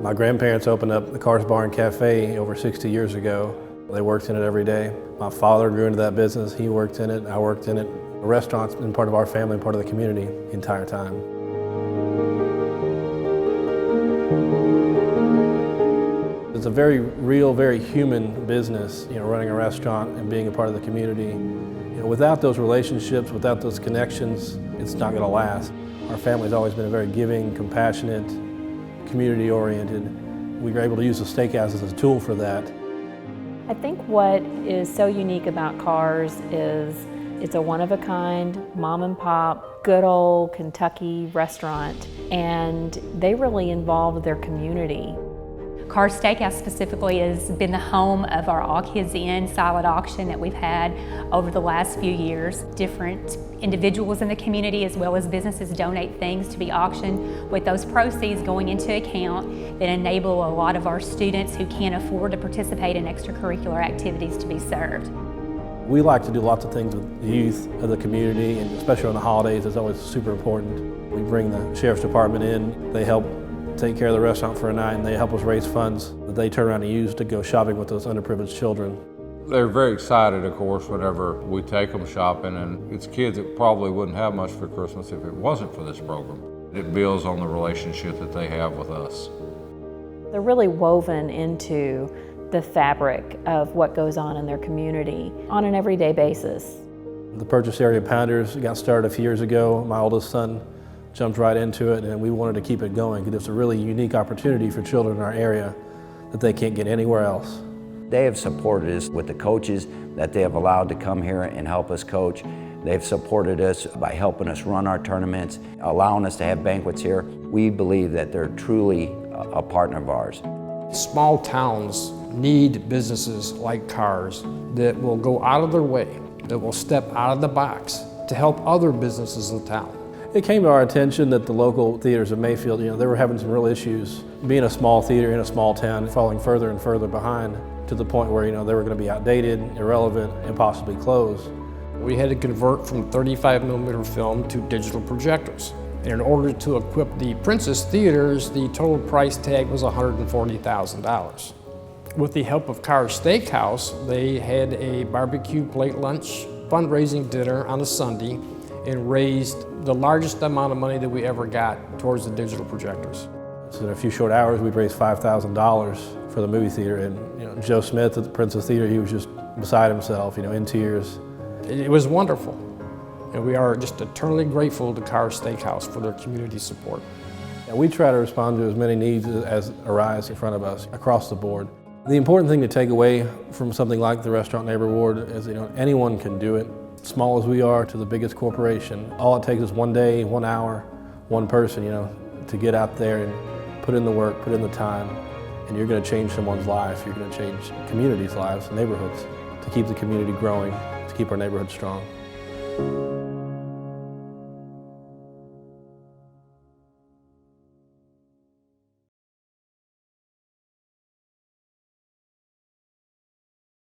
My grandparents opened up the Carr's Bar and Cafe over 60 years ago. They worked in it every day. My father grew into that business. He worked in it, I worked in it. The restaurant's been part of our family, part of the community the entire time. It's a very real, very human business, running a restaurant and being a part of the community. Without those relationships, without those connections, it's not going to last. Our family's always been a very giving, compassionate, community-oriented. We were able to use the Steakhouse as a tool for that. I think what is so unique about Carr's is it's a one-of-a-kind, mom-and-pop, good old Kentucky restaurant, and they really involve their community. Carr's Steakhouse specifically has been the home of our All Kids In silent auction that we've had over the last few years. Different individuals in the community as well as businesses donate things to be auctioned, with those proceeds going into account that enable a lot of our students who can't afford to participate in extracurricular activities to be served. We like to do lots of things with the youth of the community, and especially on the holidays, it's always super important. We bring the Sheriff's Department in, they help take care of the restaurant for a night, and they help us raise funds that they turn around and use to go shopping with those underprivileged children. They're very excited, of course, whenever we take them shopping, and it's kids that probably wouldn't have much for Christmas if it wasn't for this program. It builds on the relationship that they have with us. They're really woven into the fabric of what goes on in their community on an everyday basis. The purchase area pounders got started a few years ago. My oldest son jumped right into it, and we wanted to keep it going because it's a really unique opportunity for children in our area that they can't get anywhere else. They have supported us with the coaches that they have allowed to come here and help us coach. They've supported us by helping us run our tournaments, allowing us to have banquets here. We believe that they're truly a partner of ours. Small towns need businesses like Carr's that will go out of their way, that will step out of the box to help other businesses in town. It came to our attention that the local theaters in Mayfield, they were having some real issues. Being a small theater in a small town, falling further and further behind to the point where, they were going to be outdated, irrelevant, and possibly close. We had to convert from 35mm film to digital projectors. And in order to equip the Princess Theaters, the total price tag was $140,000. With the help of Carr's Steakhouse, they had a barbecue plate lunch fundraising dinner on a Sunday and raised the largest amount of money that we ever got towards the digital projectors. So in a few short hours, we'd raised $5,000 for the movie theater, and Joe Smith at the Princess Theater, he was just beside himself, in tears. It was wonderful, and we are just eternally grateful to Carr's Steakhouse for their community support. And we try to respond to as many needs as arise in front of us across the board. The important thing to take away from something like the Restaurant Neighbor Award is, anyone can do it. Small as we are to the biggest corporation, all it takes is one day, 1 hour, one person, to get out there and put in the work, put in the time, and you're going to change someone's life. You're going to change communities' lives, neighborhoods, to keep the community growing, to keep our neighborhoods strong.